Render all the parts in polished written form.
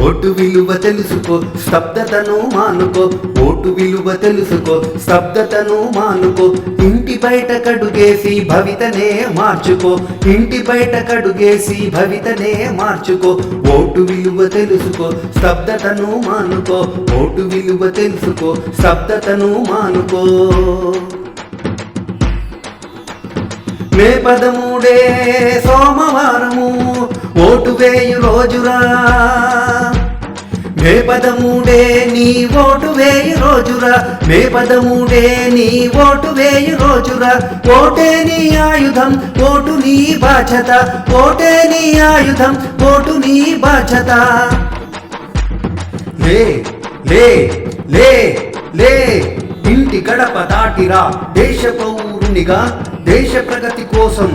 Vote విలువ తెలుసుకో, స్తబ్దతను మానుకో. Vote విలువ తెలుసుకో, స్తబ్దతను మానుకో. ఇంటి బయట కడుగేసి భవితనే మార్చుకో. ఇంటి బయట కడుగేసి భవితనే మార్చుకో. ఓటు విలువ తెలుసుకో, స్తబ్దతను మానుకో. ఓటు విలువ తెలుసుకో, స్తబ్దతను మానుకో. మే 13 సోమవారము ఓటు వేయు రోజురా. మే 13 నీ ఓటు వేయు రోజురా. మే 13 నీ ఓటు వేయు రోజురా. ఓటే నీ ఆయుధం, ఓటు నీ బాధ్యత. ఓటే నీ ఆయుధం, ఓటు నీ బాధ్యత. లే లే లే లే ఇంటి గడప దాటిరా దేశ పౌరునిగా, దేశ ప్రగతి కోసం.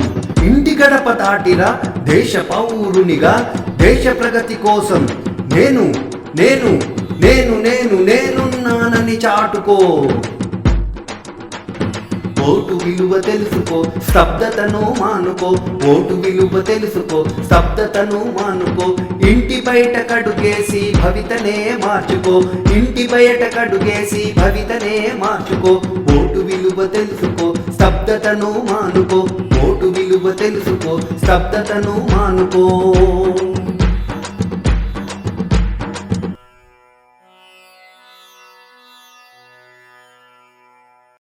ఇంటి గడప దాటిరా దేశ పౌరునిగా, దేశ ప్రగతి కోసం. నేను నేను నేను నేను నేనున్నానని చాటుకో. ఓటు విలువ తెలుసుకో, స్తబ్దతను మానుకో. ఓటు విలువ తెలుసుకో, స్తబ్దతను మానుకో. ఇంటి బయట కడుగేసి భవితనే మార్చుకో. ఇంటి బయట కడుగేసి భవితనే మార్చుకో. ఓటు విలువ తెలుసుకో, స్తబ్దతను మానుకో. ఓటు విలువ తెలుసుకో, స్తబ్దతను మానుకో.